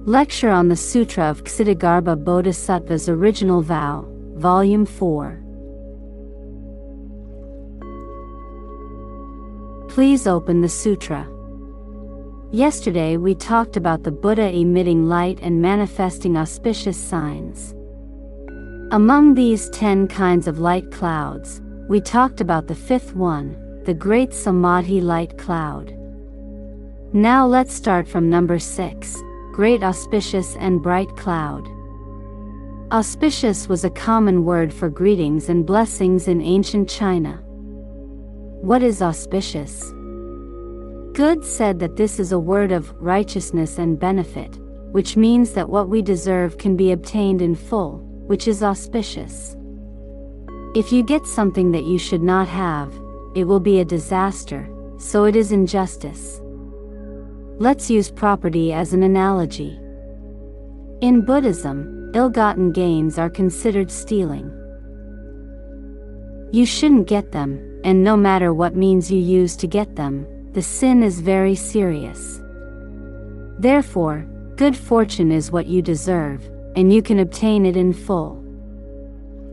Lecture on the Sutra of Ksitigarbha Bodhisattva's Original Vow, Volume 4. Please open the sutra. Yesterday we talked about the Buddha emitting light and manifesting auspicious signs. Among these 10 kinds of light clouds, we talked about the fifth one, the Great Samadhi light cloud. Now let's start from number 6. Great auspicious and bright cloud. Auspicious was a common word for greetings and blessings in ancient China. What is auspicious? Good said that this is a word of righteousness and benefit, which means that what we deserve can be obtained in full, which is auspicious. If you get something that you should not have, it will be a disaster, so it is injustice. Let's use property as an analogy. In Buddhism, ill-gotten gains are considered stealing. You shouldn't get them, and no matter what means you use to get them, the sin is very serious. Therefore, good fortune is what you deserve, and you can obtain it in full.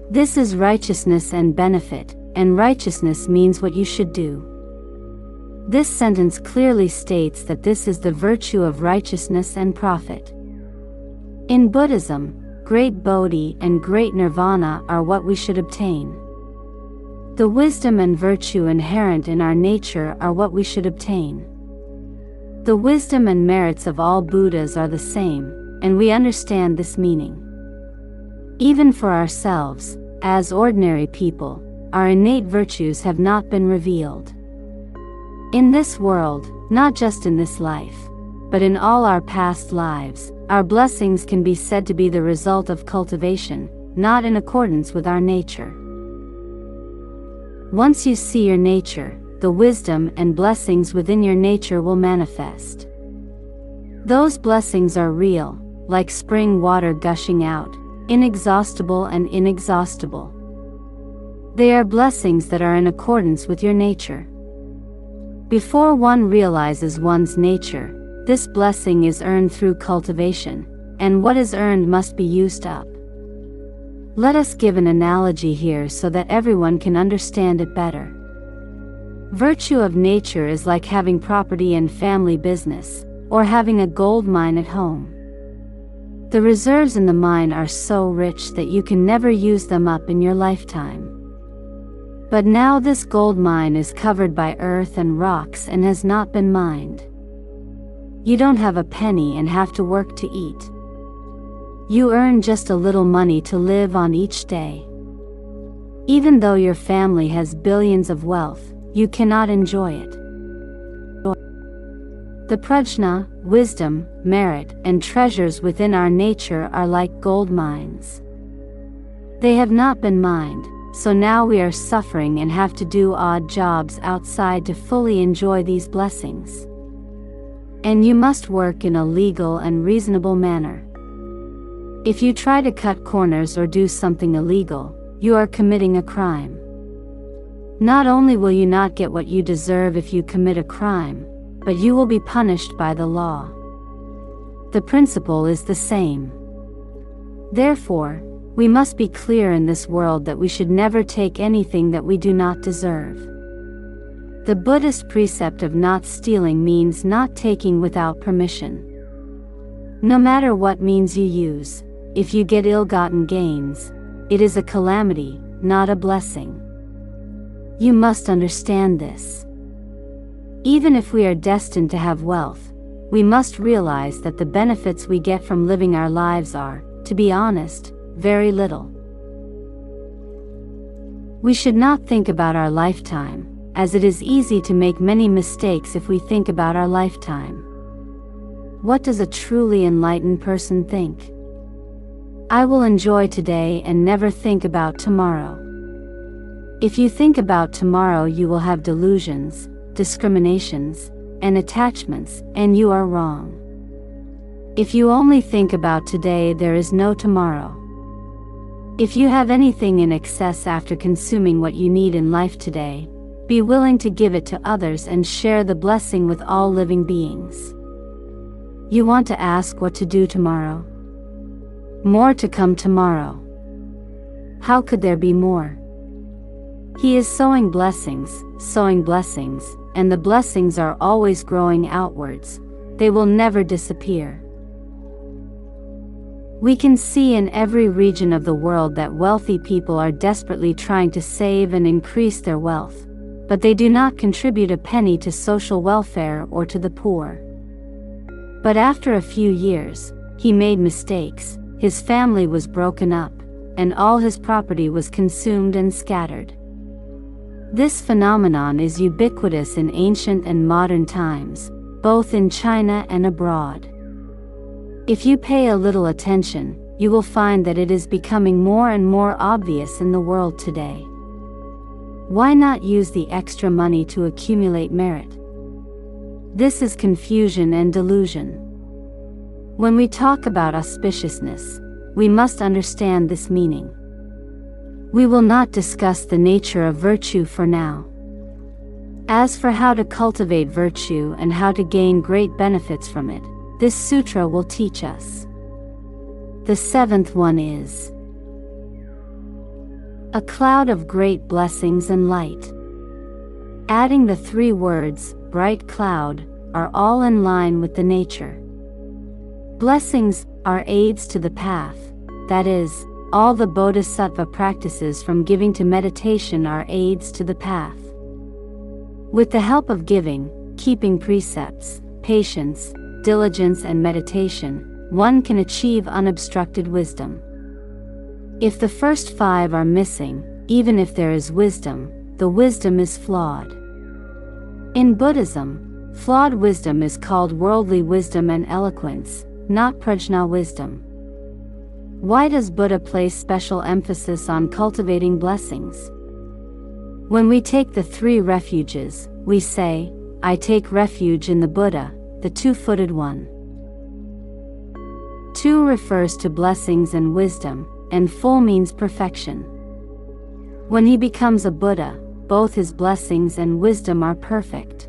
This is righteousness and benefit, and righteousness means what you should do. This sentence clearly states that this is the virtue of righteousness and profit. In Buddhism, great Bodhi and great Nirvana are what we should obtain. The wisdom and virtue inherent in our nature are what we should obtain. The wisdom and merits of all Buddhas are the same, and we understand this meaning. Even for ourselves, as ordinary people, our innate virtues have not been revealed. In this world, not just in this life, but in all our past lives, our blessings can be said to be the result of cultivation, not in accordance with our nature. Once you see your nature, the wisdom and blessings within your nature will manifest. Those blessings are real, like spring water gushing out, inexhaustible and inexhaustible. They are blessings that are in accordance with your nature. Before one realizes one's nature, this blessing is earned through cultivation, and what is earned must be used up. Let us give an analogy here so that everyone can understand it better. Virtue of nature is like having property and family business, or having a gold mine at home. The reserves in the mine are so rich that you can never use them up in your lifetime. But now this gold mine is covered by earth and rocks and has not been mined. You don't have a penny and have to work to eat. You earn just a little money to live on each day. Even though your family has billions of wealth, you cannot enjoy it. The prajna, wisdom, merit, and treasures within our nature are like gold mines. They have not been mined, so now we are suffering and have to do odd jobs outside to fully enjoy these blessings. And you must work in a legal and reasonable manner. If you try to cut corners or do something illegal, you are committing a crime. Not only will you not get what you deserve if you commit a crime, but you will be punished by the law. The principle is the same. Therefore, we must be clear in this world that we should never take anything that we do not deserve. The Buddhist precept of not stealing means not taking without permission. No matter what means you use, if you get ill-gotten gains, it is a calamity, not a blessing. You must understand this. Even if we are destined to have wealth, we must realize that the benefits we get from living our lives are, to be honest, very little. We should not think about our lifetime, as it is easy to make many mistakes if we think about our lifetime. What does a truly enlightened person think? I will enjoy today and never think about tomorrow. If you think about tomorrow, you will have delusions, discriminations, and attachments, and you are wrong. If you only think about today, there is no tomorrow. If you have anything in excess after consuming what you need in life today, be willing to give it to others and share the blessing with all living beings. You want to ask what to do tomorrow? More to come tomorrow. How could there be more? He is sowing blessings, and the blessings are always growing outwards. They will never disappear. We can see in every region of the world that wealthy people are desperately trying to save and increase their wealth, but they do not contribute a penny to social welfare or to the poor. But after a few years, he made mistakes, his family was broken up, and all his property was consumed and scattered. This phenomenon is ubiquitous in ancient and modern times, both in China and abroad. If you pay a little attention, you will find that it is becoming more and more obvious in the world today. Why not use the extra money to accumulate merit? This is confusion and delusion. When we talk about auspiciousness, we must understand this meaning. We will not discuss the nature of virtue for now. As for how to cultivate virtue and how to gain great benefits from it, this sutra will teach us. The seventh one is a cloud of great blessings and light. Adding the three words, bright cloud, are all in line with the nature. Blessings are aids to the path, that is, all the Bodhisattva practices from giving to meditation are aids to the path. With the help of giving, keeping precepts, patience, diligence and meditation, one can achieve unobstructed wisdom. If the first five are missing, even if there is wisdom, the wisdom is flawed. In Buddhism, flawed wisdom is called worldly wisdom and eloquence, not prajna wisdom. Why does Buddha place special emphasis on cultivating blessings? When we take the three refuges, we say, I take refuge in the Buddha, the two-footed one. Two refers to blessings and wisdom, and full means perfection. When he becomes a Buddha, both his blessings and wisdom are perfect.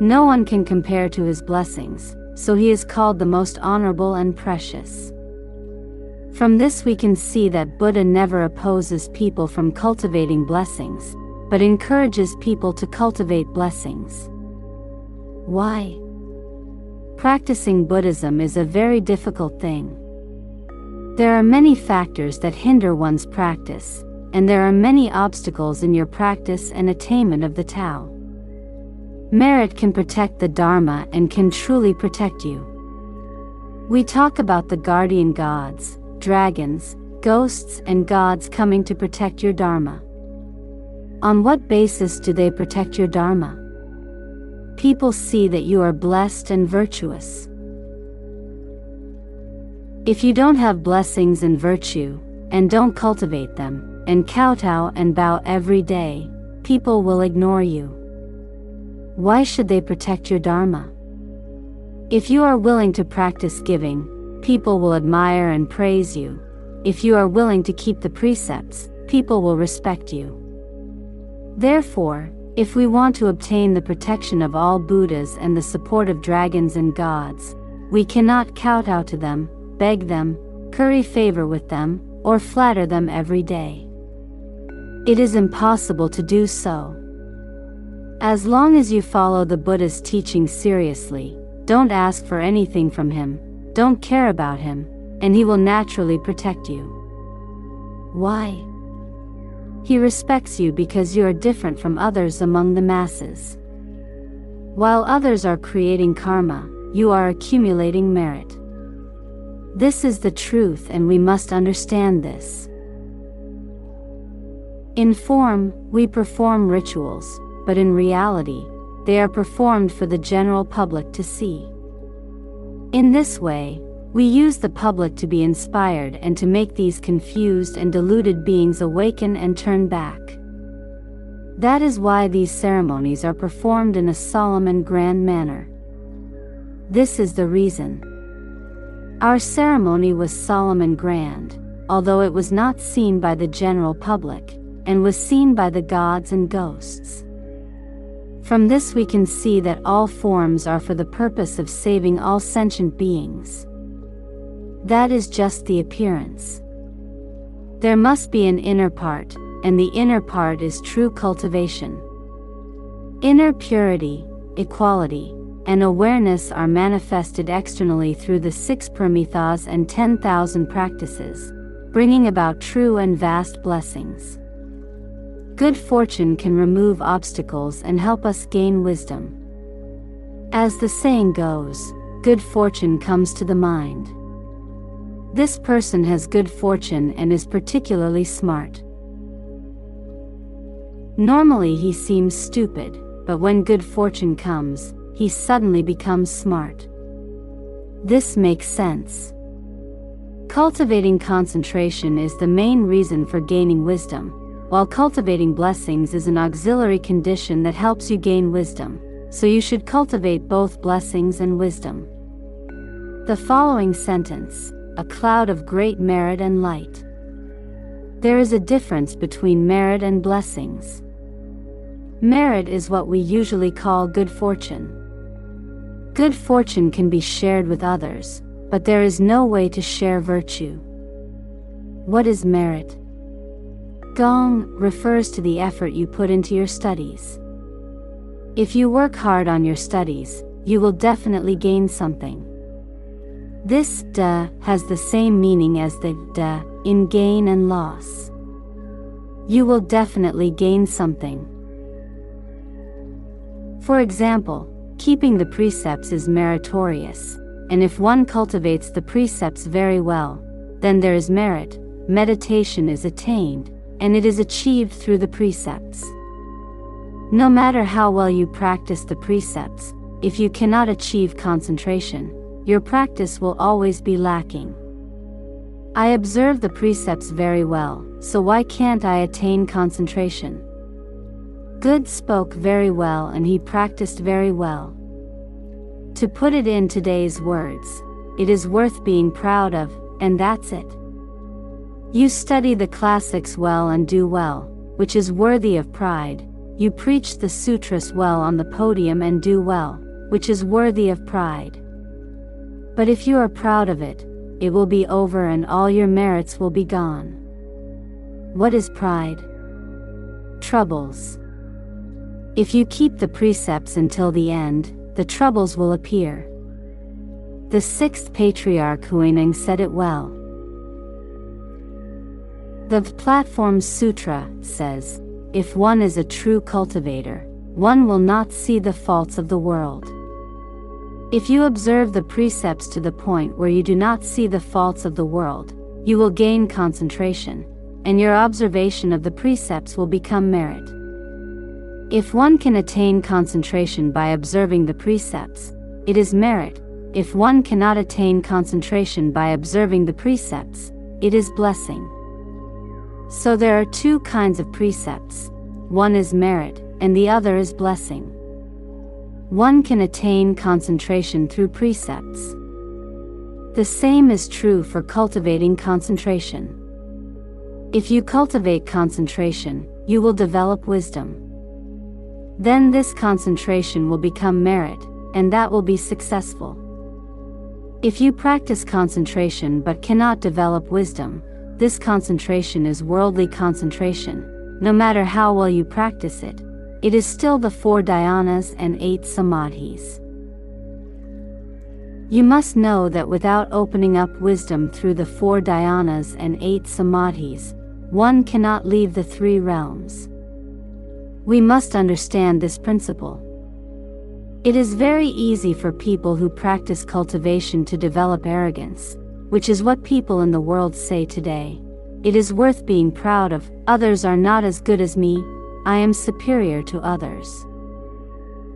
No one can compare to his blessings, so he is called the most honorable and precious. From this we can see that Buddha never opposes people from cultivating blessings, but encourages people to cultivate blessings. Why? Practicing Buddhism is a very difficult thing. There are many factors that hinder one's practice, and there are many obstacles in your practice and attainment of the Tao. Merit can protect the Dharma and can truly protect you. We talk about the guardian gods, dragons, ghosts and gods coming to protect your Dharma. On what basis do they protect your Dharma? People see that you are blessed and virtuous. If you don't have blessings and virtue, and don't cultivate them, and kowtow and bow every day, people will ignore you. Why should they protect your Dharma? If you are willing to practice giving, people will admire and praise you. If you are willing to keep the precepts, people will respect you. Therefore, if we want to obtain the protection of all Buddhas and the support of dragons and gods, we cannot kowtow to them, beg them, curry favor with them, or flatter them every day. It is impossible to do so. As long as you follow the Buddha's teaching seriously, don't ask for anything from him, don't care about him, and he will naturally protect you. Why? He respects you because you are different from others among the masses. While others are creating karma, you are accumulating merit. This is the truth and we must understand this. In form, we perform rituals, but in reality, they are performed for the general public to see. In this way, we use the public to be inspired and to make these confused and deluded beings awaken and turn back. That is why these ceremonies are performed in a solemn and grand manner. This is the reason. Our ceremony was solemn and grand, although it was not seen by the general public, and was seen by the gods and ghosts. From this we can see that all forms are for the purpose of saving all sentient beings. That is just the appearance. There must be an inner part, and the inner part is true cultivation. Inner purity, equality, and awareness are manifested externally through the 6 paramithas and 10,000 practices, bringing about true and vast blessings. Good fortune can remove obstacles and help us gain wisdom. As the saying goes, good fortune comes to the mind. This person has good fortune and is particularly smart. Normally he seems stupid, but when good fortune comes, he suddenly becomes smart. This makes sense. Cultivating concentration is the main reason for gaining wisdom, while cultivating blessings is an auxiliary condition that helps you gain wisdom, so you should cultivate both blessings and wisdom. The following sentence: a cloud of great merit and light. There is a difference between merit and blessings. Merit is what we usually call good fortune. Good fortune can be shared with others, but there is no way to share virtue. What is merit? Gong refers to the effort you put into your studies. If you work hard on your studies, you will definitely gain something. This da has the same meaning as the da in gain and loss. You will definitely gain something. For example, keeping the precepts is meritorious, and if one cultivates the precepts very well, then there is merit, meditation is attained, and it is achieved through the precepts. No matter how well you practice the precepts, if you cannot achieve concentration, your practice will always be lacking. I observe the precepts very well, so why can't I attain concentration? Good spoke very well and he practiced very well. To put it in today's words, it is worth being proud of, and that's it. You study the classics well and do well, which is worthy of pride. You preach the sutras well on the podium and do well, which is worthy of pride. But if you are proud of it, it will be over and all your merits will be gone. What is pride? Troubles. If you keep the precepts until the end, the troubles will appear. The 6th Patriarch Huineng said it well. The Platform Sutra says, if one is a true cultivator, one will not see the faults of the world. If you observe the precepts to the point where you do not see the faults of the world, you will gain concentration, and your observation of the precepts will become merit. If one can attain concentration by observing the precepts, it is merit. If one cannot attain concentration by observing the precepts, it is blessing. So there are 2 kinds of precepts. One is merit, and the other is blessing. One can attain concentration through precepts. The same is true for cultivating concentration. If you cultivate concentration, you will develop wisdom. Then this concentration will become merit, and that will be successful. If you practice concentration but cannot develop wisdom, this concentration is worldly concentration. No matter how well you practice it, it is still the 4 dhyanas and 8 samadhis. You must know that without opening up wisdom through the 4 dhyanas and 8 samadhis, one cannot leave the 3 realms. We must understand this principle. It is very easy for people who practice cultivation to develop arrogance, which is what people in the world say today. It is worth being proud of. Others are not as good as me. I am superior to others.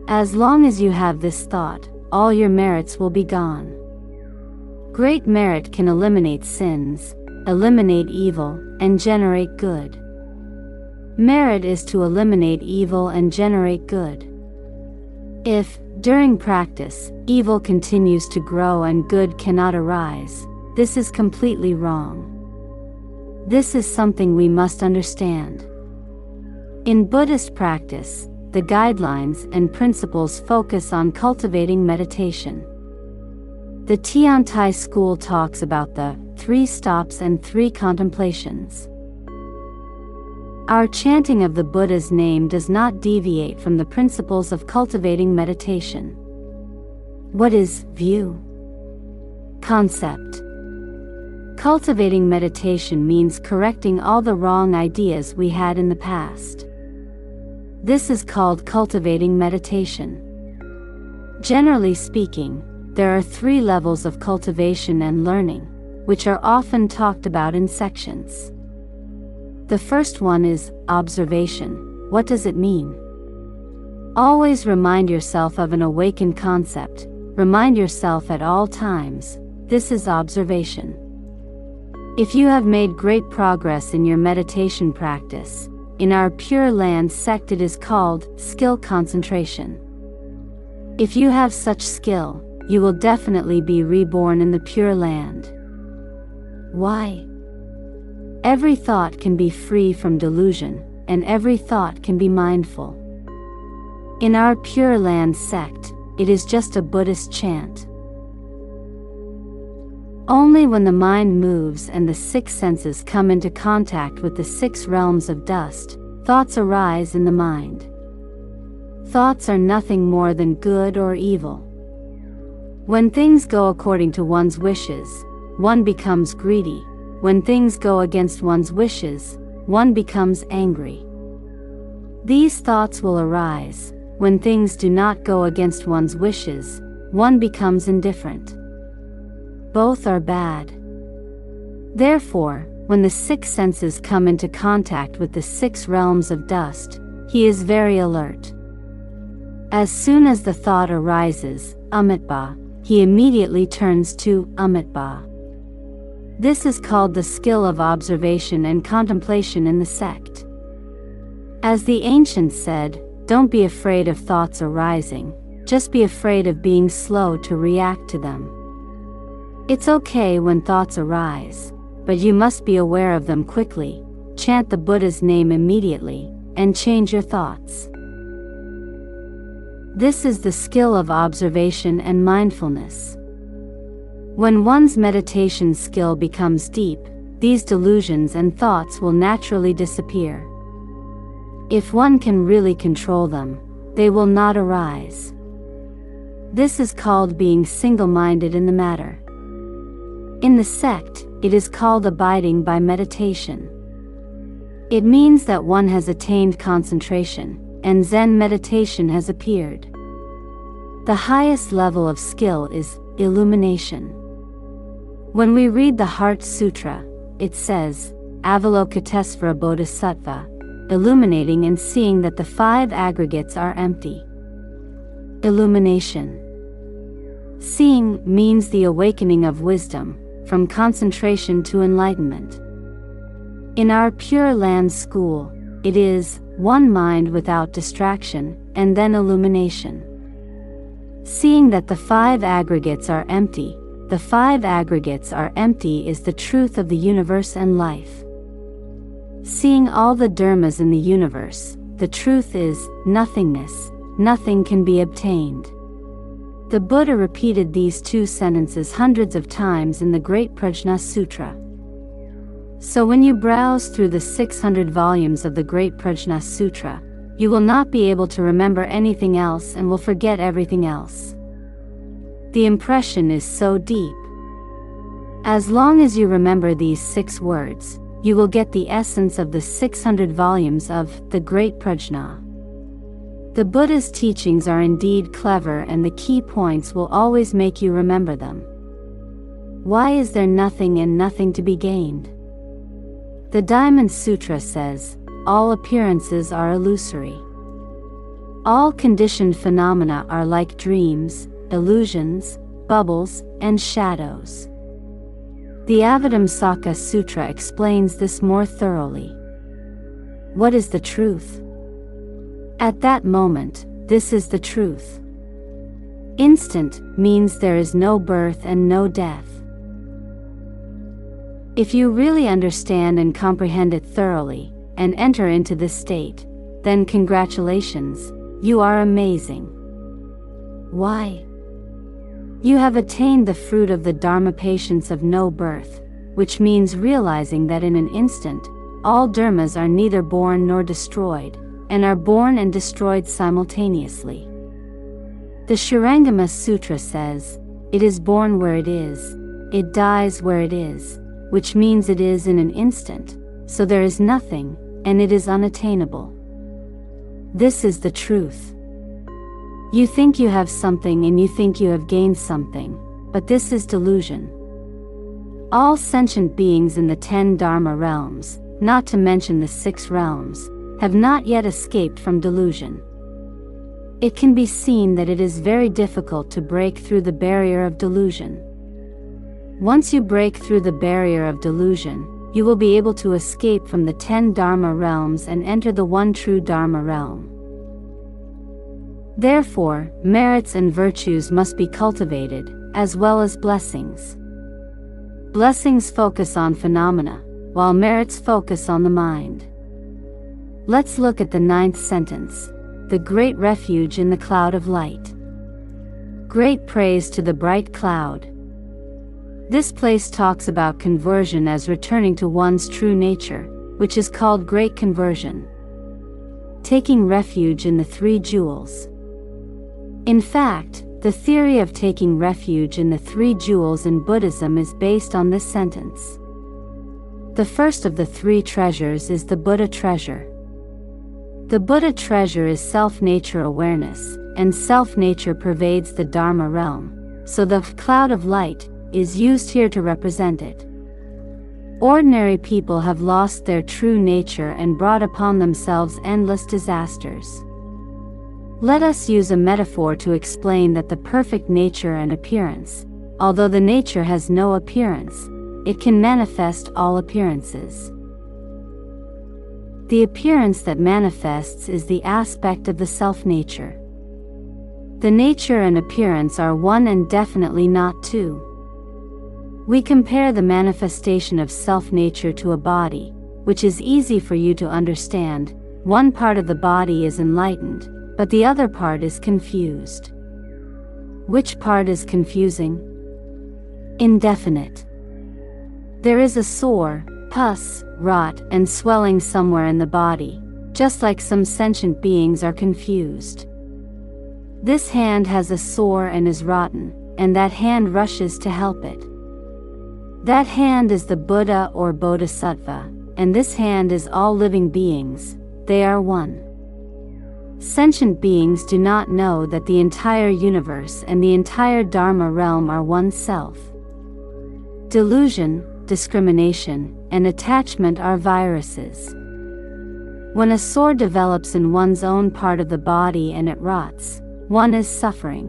As long as you have this thought, all your merits will be gone. Great merit can eliminate sins, eliminate evil, and generate good. Merit is to eliminate evil and generate good. If, during practice, evil continues to grow and good cannot arise, this is completely wrong. This is something we must understand. In Buddhist practice, the guidelines and principles focus on cultivating meditation. The Tiantai school talks about the 3 stops and 3 contemplations. Our chanting of the Buddha's name does not deviate from the principles of cultivating meditation. What is view? Concept. Cultivating meditation means correcting all the wrong ideas we had in the past. This is called cultivating meditation. Generally speaking, there are 3 levels of cultivation and learning, which are often talked about in sections. The first one is observation. What does it mean? Always remind yourself of an awakened concept. Remind yourself at all times. This is observation. If you have made great progress in your meditation practice, in our Pure Land sect it is called skill concentration. If you have such skill, you will definitely be reborn in the Pure Land. Why? Every thought can be free from delusion, and every thought can be mindful. In our Pure Land sect, it is just a Buddhist chant. Only when the mind moves and the 6 senses come into contact with the 6 realms of dust, thoughts arise in the mind. Thoughts are nothing more than good or evil. When things go according to one's wishes, one becomes greedy. When things go against one's wishes, one becomes angry. These thoughts will arise. When things do not go against one's wishes, one becomes indifferent. Both are bad. Therefore, when the 6 senses come into contact with the 6 realms of dust, he is very alert. As soon as the thought arises, Amitabha, he immediately turns to Amitabha. This is called the skill of observation and contemplation in the sect. As the ancients said, don't be afraid of thoughts arising, just be afraid of being slow to react to them. It's okay when thoughts arise, but you must be aware of them quickly, chant the Buddha's name immediately, and change your thoughts. This is the skill of observation and mindfulness. When one's meditation skill becomes deep, these delusions and thoughts will naturally disappear. If one can really control them, they will not arise. This is called being single-minded in the matter. In the sect, it is called abiding by meditation. It means that one has attained concentration, and Zen meditation has appeared. The highest level of skill is illumination. When we read the Heart Sutra, it says, Avalokitesvara Bodhisattva, illuminating and seeing that the 5 aggregates are empty. Illumination. Seeing means the awakening of wisdom, from concentration to enlightenment. In our Pure Land school, it is one mind without distraction, and then illumination. Seeing that the 5 aggregates are empty, the 5 aggregates are empty is the truth of the universe and life. Seeing all the dharmas in the universe, the truth is nothingness, nothing can be obtained. The Buddha repeated these 2 sentences hundreds of times in the Great Prajna Sutra. So when you browse through the 600 volumes of the Great Prajna Sutra, you will not be able to remember anything else and will forget everything else. The impression is so deep. As long as you remember these 6 words, you will get the essence of the 600 volumes of the Great Prajna. The Buddha's teachings are indeed clever, and the key points will always make you remember them. Why is there nothing and nothing to be gained? The Diamond Sutra says, all appearances are illusory. All conditioned phenomena are like dreams, illusions, bubbles, and shadows. The Avatamsaka Sutra explains this more thoroughly. What is the truth? At that moment, this is the truth. Instant means there is no birth and no death. If you really understand and comprehend it thoroughly, and enter into this state, then congratulations, You are amazing. Why? You have attained the fruit of the Dharma patience of no birth, which means realizing that in an instant, all dharmas are neither born nor destroyed, and are born and destroyed simultaneously. The Shurangama Sutra says, "It is born where it is, it dies where it is," which means it is in an instant, so there is nothing, and it is unattainable. This is the truth. You think you have something and you think you have gained something, but this is delusion. All sentient beings in the 10 Dharma realms, not to mention the 6 realms, have not yet escaped from delusion. It can be seen that it is very difficult to break through the barrier of delusion. Once you break through the barrier of delusion, you will be able to escape from the 10 Dharma realms and enter the one true Dharma realm. Therefore, merits and virtues must be cultivated, as well as blessings. Blessings focus on phenomena, while merits focus on the mind. Let's look at the 9th sentence. The great refuge in the cloud of light. Great praise to the bright cloud. This place talks about conversion as returning to one's true nature, which is called great conversion. Taking refuge in the 3 jewels. In fact, the theory of taking refuge in the 3 jewels in Buddhism is based on this sentence. The first of the 3 treasures is the Buddha treasure. The Buddha treasure is self-nature awareness, and self-nature pervades the Dharma realm, so the cloud of light is used here to represent it. Ordinary people have lost their true nature and brought upon themselves endless disasters. Let us use a metaphor to explain that the perfect nature and appearance, although the nature has no appearance, it can manifest all appearances. The appearance that manifests is the aspect of the self-nature. The nature and appearance are one and definitely not two. We compare the manifestation of self-nature to a body, which is easy for you to understand. One part of the body is enlightened, but the other part is confused. Which part is confusing? Indefinite. There is a sore, pus, rot, and swelling somewhere in the body, just like some sentient beings are confused. This hand has a sore and is rotten, and that hand rushes to help it. That hand is the Buddha or Bodhisattva, and this hand is all living beings, they are one. Sentient beings do not know that the entire universe and the entire Dharma realm are one self. Delusion, discrimination, and attachment are viruses. When a sore develops in one's own part of the body and it rots, one is suffering.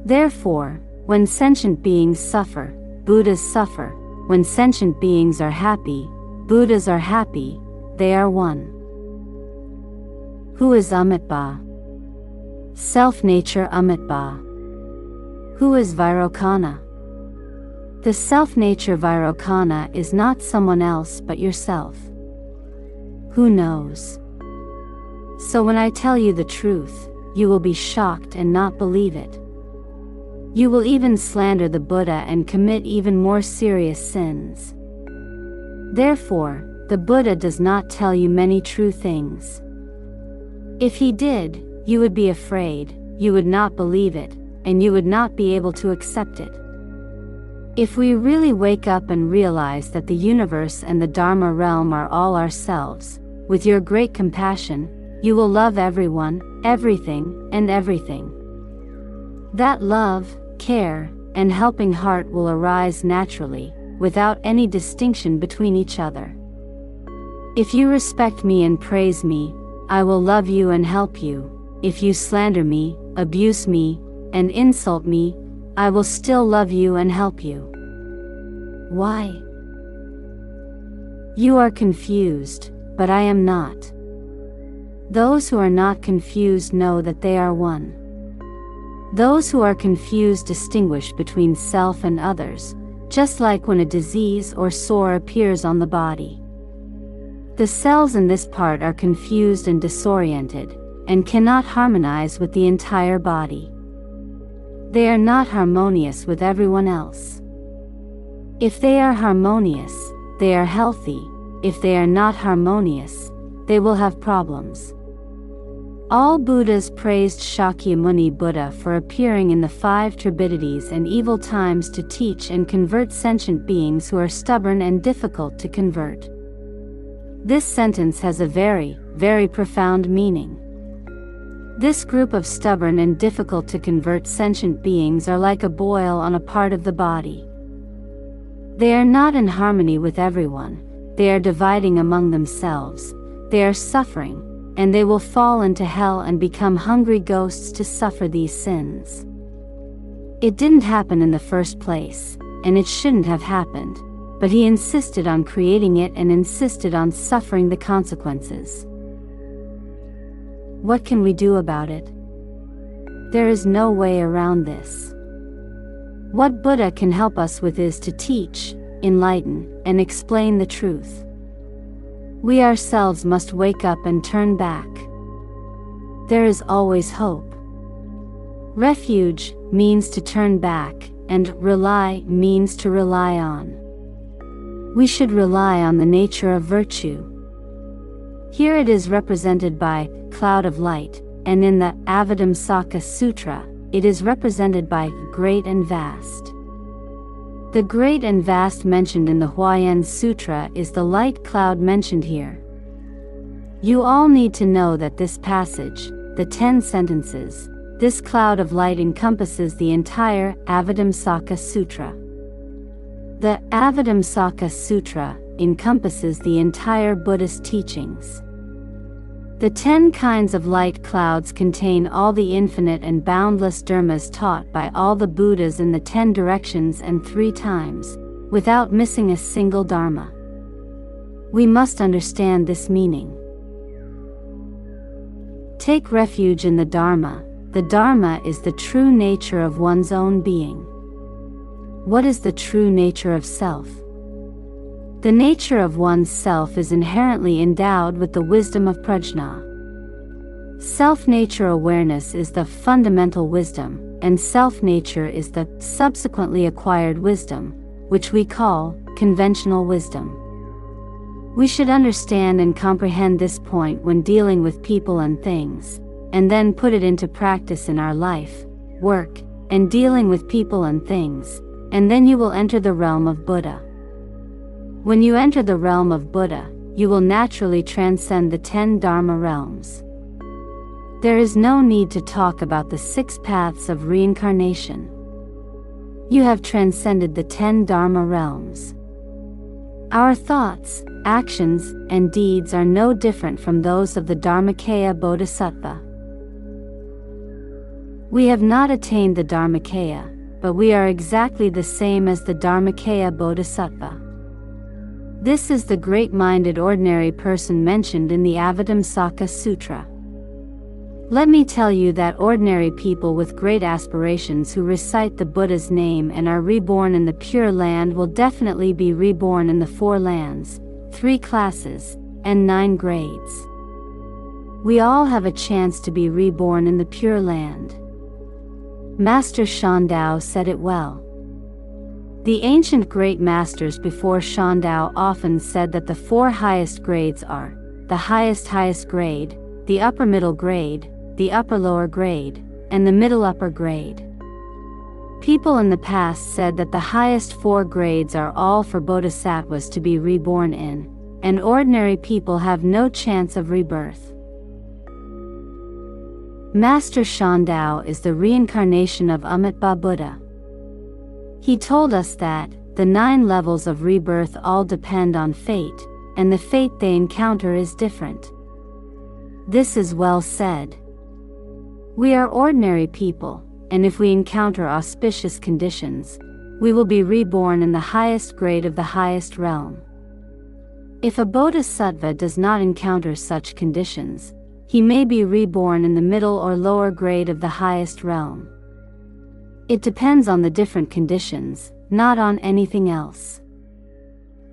Therefore, when sentient beings suffer, Buddhas suffer. When sentient beings are happy, Buddhas are happy, they are one. Who is Amitabha? Self-nature Amitabha. Who is Vairocana? The self-nature Vairocana is not someone else but yourself. Who knows? So when I tell you the truth, you will be shocked and not believe it. You will even slander the Buddha and commit even more serious sins. Therefore, the Buddha does not tell you many true things. If he did, you would be afraid, you would not believe it, and you would not be able to accept it. If we really wake up and realize that the universe and the Dharma realm are all ourselves, with your great compassion, you will love everyone, everything, and everything. That love, care, and helping heart will arise naturally, without any distinction between each other. If you respect me and praise me, I will love you and help you. If you slander me, abuse me, and insult me, I will still love you and help you. Why? You are confused, but I am not. Those who are not confused know that they are one. Those who are confused distinguish between self and others, just like when a disease or sore appears on the body. The cells in this part are confused and disoriented, and cannot harmonize with the entire body. They are not harmonious with everyone else. If they are harmonious, they are healthy. If they are not harmonious, they will have problems. All Buddhas praised Shakyamuni Buddha for appearing in the 5 turbidities and evil times to teach and convert sentient beings who are stubborn and difficult to convert. This sentence has a very, very profound meaning. This group of stubborn and difficult to convert sentient beings are like a boil on a part of the body. They are not in harmony with everyone, they are dividing among themselves, they are suffering, and they will fall into hell and become hungry ghosts to suffer these sins. It didn't happen in the first place, and it shouldn't have happened, but he insisted on creating it and insisted on suffering the consequences. What can we do about it? There is no way around this. What Buddha can help us with is to teach, enlighten, and explain the truth. We ourselves must wake up and turn back. There is always hope. Refuge means to turn back, and rely means to rely on. We should rely on the nature of virtue. Here it is represented by cloud of light, and in the Avadamsaka Sutra, it is represented by great and vast. The great and vast mentioned in the Huayan Sutra is the light cloud mentioned here. You all need to know that this passage, the 10 sentences, this cloud of light encompasses the entire Avadamsaka Sutra. The Avadamsaka Sutra encompasses the entire Buddhist teachings. The 10 kinds of light clouds contain all the infinite and boundless dharmas taught by all the Buddhas in the 10 directions and 3 times, without missing a single dharma. We must understand this meaning. Take refuge in the Dharma. The Dharma is the true nature of one's own being. What is the true nature of self? The nature of one's self is inherently endowed with the wisdom of prajna. Self-nature awareness is the fundamental wisdom, and self-nature is the subsequently acquired wisdom, which we call conventional wisdom. We should understand and comprehend this point when dealing with people and things, and then put it into practice in our life, work, and dealing with people and things, and then you will enter the realm of Buddha. When you enter the realm of Buddha, you will naturally transcend the 10 Dharma realms. There is no need to talk about the 6 paths of reincarnation. You have transcended the 10 Dharma realms. Our thoughts, actions, and deeds are no different from those of the Dharmakaya Bodhisattva. We have not attained the Dharmakaya, but we are exactly the same as the Dharmakaya Bodhisattva. This is the great-minded ordinary person mentioned in the Avadamsaka Sutra. Let me tell you that ordinary people with great aspirations who recite the Buddha's name and are reborn in the Pure Land will definitely be reborn in the 4 lands, 3 classes, and 9 grades. We all have a chance to be reborn in the Pure Land. Master Shandao said it well. The ancient great masters before Shandao often said that the 4 highest grades are the highest grade, the upper middle grade, the upper lower grade, and the middle upper grade. People in the past said that the highest 4 grades are all for bodhisattvas to be reborn in, and ordinary people have no chance of rebirth. Master Shandao is the reincarnation of Amitabha Buddha. He told us that the 9 levels of rebirth all depend on fate, and the fate they encounter is different. This is well said. We are ordinary people, and if we encounter auspicious conditions, we will be reborn in the highest grade of the highest realm. If a bodhisattva does not encounter such conditions, he may be reborn in the middle or lower grade of the highest realm. It depends on the different conditions, not on anything else.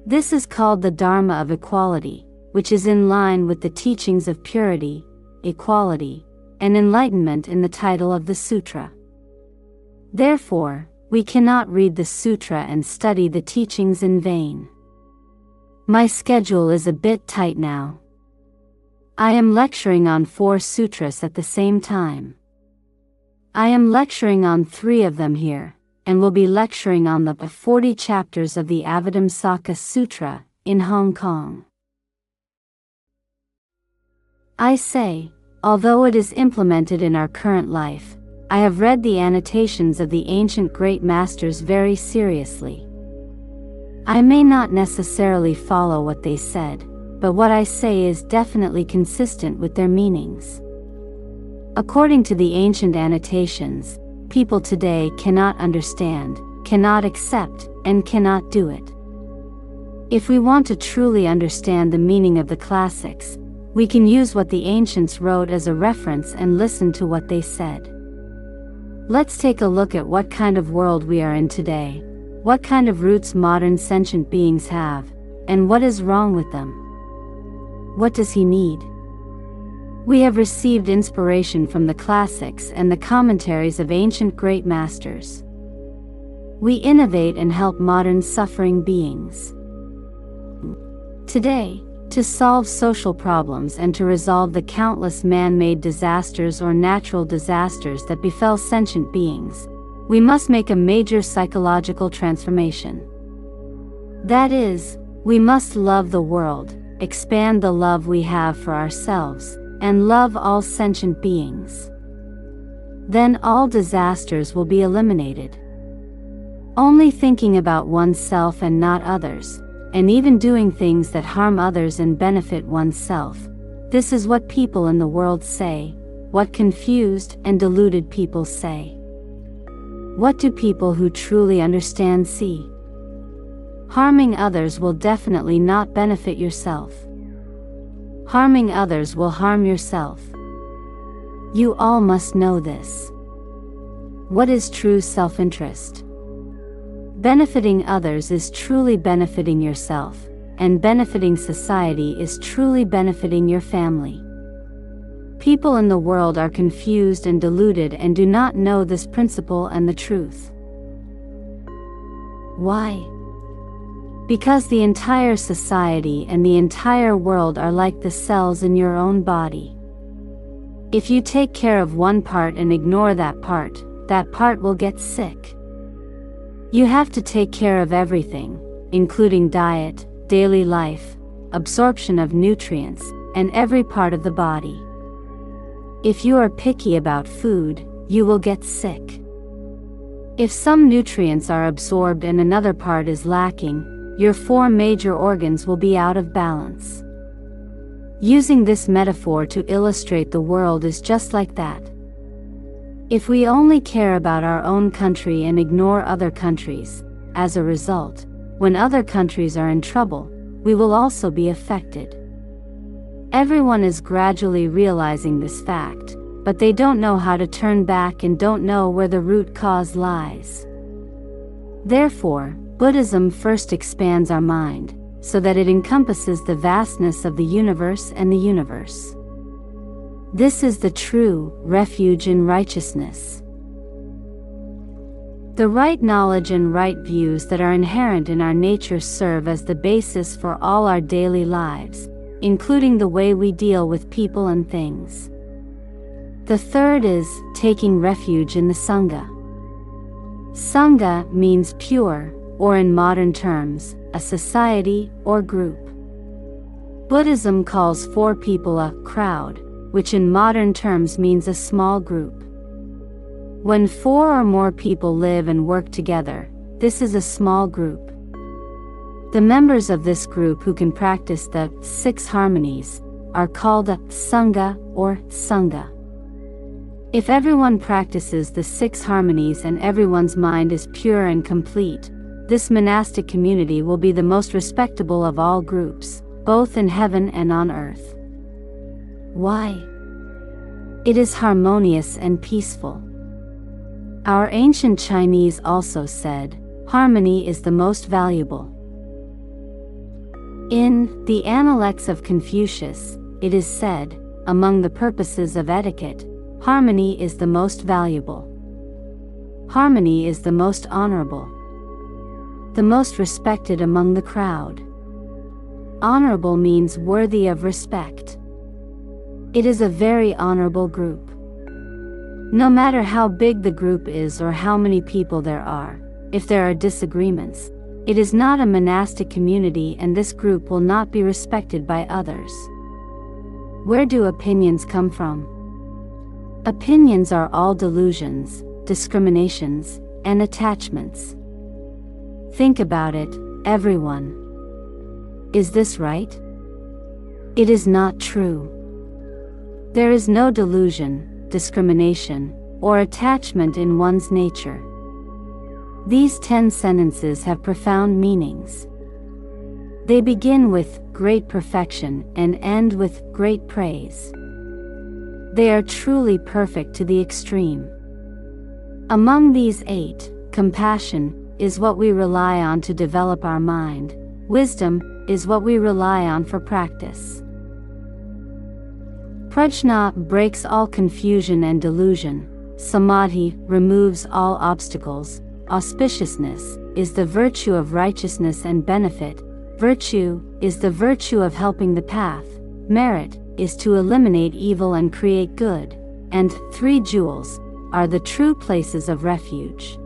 This is called the Dharma of equality, which is in line with the teachings of purity, equality, and enlightenment in the title of the sutra. Therefore, we cannot read the sutra and study the teachings in vain. My schedule is a bit tight now. I am lecturing on 4 sutras at the same time. I am lecturing on 3 of them here, and will be lecturing on the 40 chapters of the Avatamsaka Sutra in Hong Kong. I say, although it is implemented in our current life, I have read the annotations of the ancient great masters very seriously. I may not necessarily follow what they said, but what I say is definitely consistent with their meanings. According to the ancient annotations, people today cannot understand, cannot accept, and cannot do it. If we want to truly understand the meaning of the classics, we can use what the ancients wrote as a reference and listen to what they said. Let's take a look at what kind of world we are in today, what kind of roots modern sentient beings have, and what is wrong with them. What does he need? We have received inspiration from the classics and the commentaries of ancient great masters. We innovate and help modern suffering beings. Today, to solve social problems and to resolve the countless man-made disasters or natural disasters that befell sentient beings, we must make a major psychological transformation. That is, we must love the world, expand the love we have for ourselves, and love all sentient beings. Then all disasters will be eliminated. Only thinking about oneself and not others, and even doing things that harm others and benefit oneself, this is what people in the world say, what confused and deluded people say. What do people who truly understand see? Harming others will definitely not benefit yourself. Harming others will harm yourself. You all must know this. What is true self-interest? Benefiting others is truly benefiting yourself, and benefiting society is truly benefiting your family. People in the world are confused and deluded and do not know this principle and the truth. Why? Because the entire society and the entire world are like the cells in your own body. If you take care of one part and ignore that part will get sick. You have to take care of everything, including diet, daily life, absorption of nutrients, and every part of the body. If you are picky about food, you will get sick. If some nutrients are absorbed and another part is lacking, your 4 major organs will be out of balance. Using this metaphor to illustrate the world is just like that. If we only care about our own country and ignore other countries, as a result, when other countries are in trouble, we will also be affected. Everyone is gradually realizing this fact, but they don't know how to turn back and don't know where the root cause lies. Therefore, Buddhism first expands our mind, so that it encompasses the vastness of the universe and the universe. This is the true refuge in righteousness. The right knowledge and right views that are inherent in our nature serve as the basis for all our daily lives, including the way we deal with people and things. The third is taking refuge in the Sangha. Sangha means pure, or in modern terms, a society or group. Buddhism calls 4 people a crowd, which in modern terms means a small group. When 4 or more people live and work together, this is a small group. The members of this group who can practice the 6 harmonies are called a Sangha or Sangha. If everyone practices the 6 harmonies and everyone's mind is pure and complete, this monastic community will be the most respectable of all groups, both in heaven and on earth. Why? It is harmonious and peaceful. Our ancient Chinese also said, harmony is the most valuable. In the Analects of Confucius, it is said, among the purposes of etiquette, Harmony is the most valuable. Harmony is the most honorable. The most respected among the crowd. Honorable means worthy of respect. It is a very honorable group. No matter how big the group is or how many people there are, if there are disagreements, it is not a monastic community and this group will not be respected by others. Where do opinions come from? Opinions are all delusions, discriminations, and attachments. Think about it, everyone. Is this right? It is not true. There is no delusion, discrimination, or attachment in one's nature. These 10 sentences have profound meanings. They begin with great perfection and end with great praise. They are truly perfect to the extreme. Among these 8, compassion is what we rely on to develop our mind. Wisdom is what we rely on for practice. Prajna breaks all confusion and delusion. Samadhi removes all obstacles. Auspiciousness is the virtue of righteousness and benefit. Virtue is the virtue of helping the path. Merit is to eliminate evil and create good. And 3 jewels are the true places of refuge.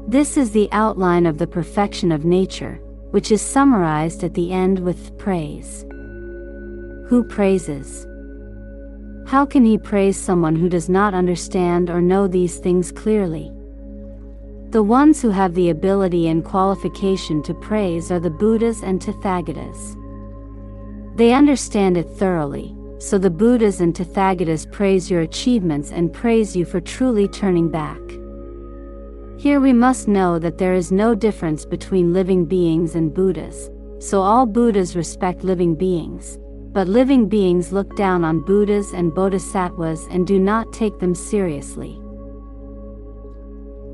This is the outline of the perfection of nature, which is summarized at the end with praise. Who praises? How can he praise someone who does not understand or know these things clearly? The ones who have the ability and qualification to praise are the Buddhas and Tathagatas. They understand it thoroughly, so the Buddhas and Tathagatas praise your achievements and praise you for truly turning back. Here we must know that there is no difference between living beings and Buddhas, so all Buddhas respect living beings, but living beings look down on Buddhas and Bodhisattvas and do not take them seriously.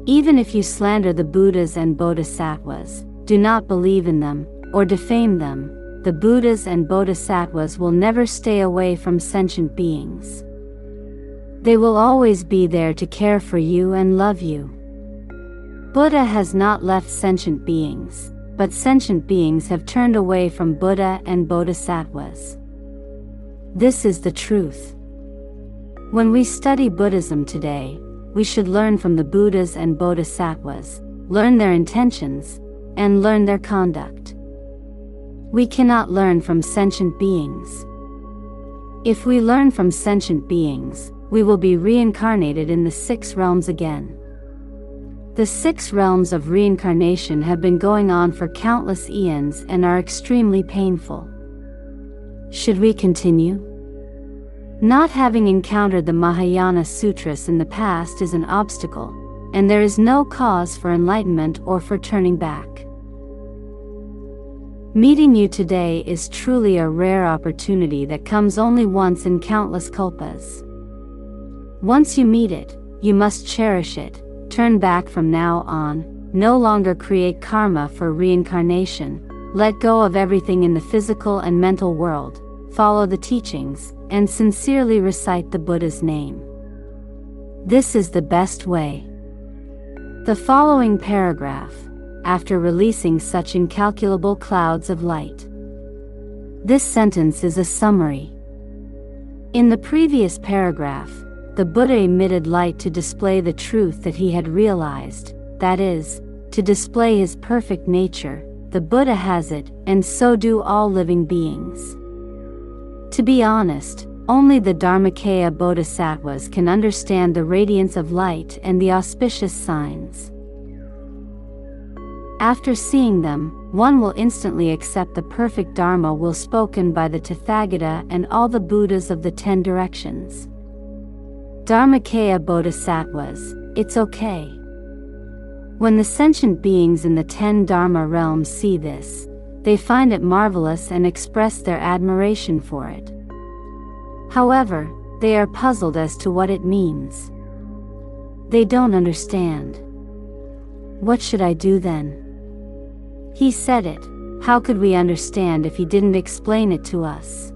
Even if you slander the Buddhas and Bodhisattvas, do not believe in them, or defame them, the Buddhas and Bodhisattvas will never stay away from sentient beings. They will always be there to care for you and love you. Buddha has not left sentient beings, but sentient beings have turned away from Buddha and Bodhisattvas. This is the truth. When we study Buddhism today, we should learn from the Buddhas and Bodhisattvas, learn their intentions, and learn their conduct. We cannot learn from sentient beings. If we learn from sentient beings, we will be reincarnated in the 6 realms again. The 6 realms of reincarnation have been going on for countless eons and are extremely painful. Should we continue? Not having encountered the Mahayana Sutras in the past is an obstacle, and there is no cause for enlightenment or for turning back. Meeting you today is truly a rare opportunity that comes only once in countless kalpas. Once you meet it, you must cherish it. Turn back from now on, no longer create karma for reincarnation, let go of everything in the physical and mental world, follow the teachings, and sincerely recite the Buddha's name. This is the best way. The following paragraph, after releasing such incalculable clouds of light. This sentence is a summary. In the previous paragraph, the Buddha emitted light to display the truth that he had realized, that is, to display his perfect nature. The Buddha has it, and so do all living beings. To be honest, only the Dharmakaya Bodhisattvas can understand the radiance of light and the auspicious signs. After seeing them, one will instantly accept the perfect Dharma will spoken by the Tathagata and all the Buddhas of the 10 directions. Dharmakaya Bodhisattvas, it's okay. When the sentient beings in the 10 Dharma realms see this, they find it marvelous and express their admiration for it. However, they are puzzled as to what it means. They don't understand. What should I do then? He said it, how could we understand if he didn't explain it to us?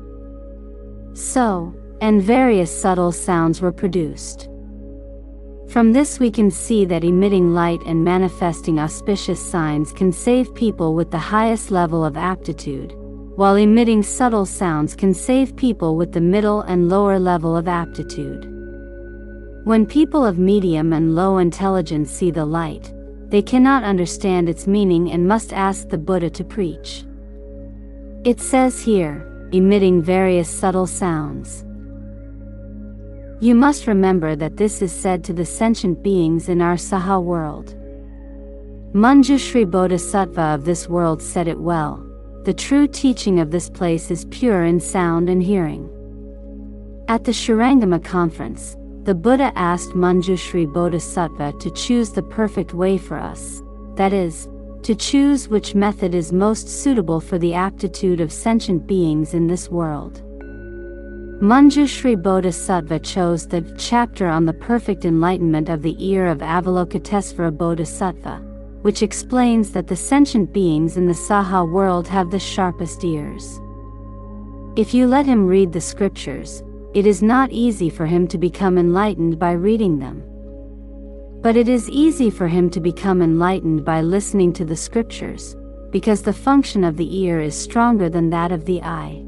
So, and various subtle sounds were produced. From this we can see that emitting light and manifesting auspicious signs can save people with the highest level of aptitude, while emitting subtle sounds can save people with the middle and lower level of aptitude. When people of medium and low intelligence see the light, they cannot understand its meaning and must ask the Buddha to preach. It says here, emitting various subtle sounds. You must remember that this is said to the sentient beings in our Saha world. Manjushri Bodhisattva of this world said it well, the true teaching of this place is pure in sound and hearing. At the Shurangama conference, the Buddha asked Manjushri Bodhisattva to choose the perfect way for us, that is, to choose which method is most suitable for the aptitude of sentient beings in this world. Manjushri Bodhisattva chose the chapter on the perfect enlightenment of the ear of Avalokitesvara Bodhisattva, which explains that the sentient beings in the Saha world have the sharpest ears. If you let him read the scriptures, it is not easy for him to become enlightened by reading them. But it is easy for him to become enlightened by listening to the scriptures, because the function of the ear is stronger than that of the eye.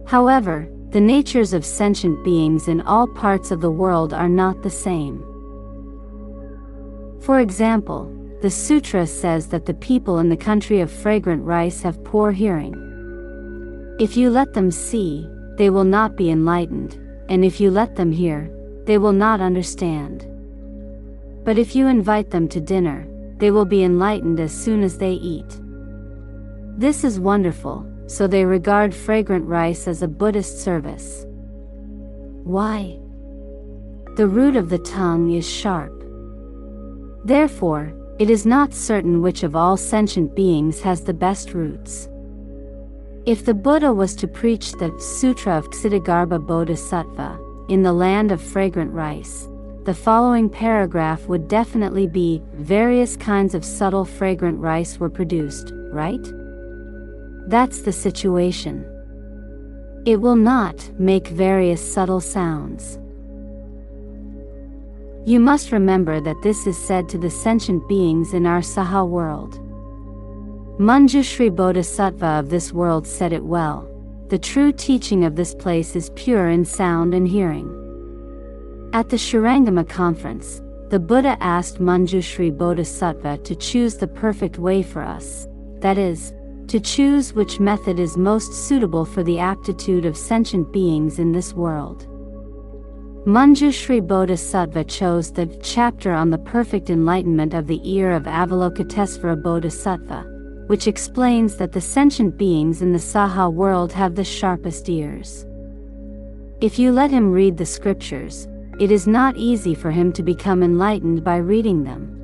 However, the natures of sentient beings in all parts of the world are not the same. For example, the sutra says that the people in the country of fragrant rice have poor hearing. If you let them see, they will not be enlightened, and if you let them hear, they will not understand. But if you invite them to dinner, they will be enlightened as soon as they eat. This is wonderful, so they regard fragrant rice as a Buddhist service. Why? The root of the tongue is sharp. Therefore, it is not certain which of all sentient beings has the best roots. If the Buddha was to preach the Sutra of Ksitigarbha Bodhisattva in the land of fragrant rice, the following paragraph would definitely be, various kinds of subtle fragrant rice were produced, right? That's the situation. It will not make various subtle sounds. You must remember that this is said to the sentient beings in our Saha world. Manjushri Bodhisattva of this world said it well, the true teaching of this place is pure in sound and hearing. At the Shurangama conference, the Buddha asked Manjushri Bodhisattva to choose the perfect way for us, that is, to choose which method is most suitable for the aptitude of sentient beings in this world. Manjushri Bodhisattva chose the chapter on the perfect enlightenment of the ear of Avalokitesvara Bodhisattva, which explains that the sentient beings in the Saha world have the sharpest ears. If you let him read the scriptures, it is not easy for him to become enlightened by reading them.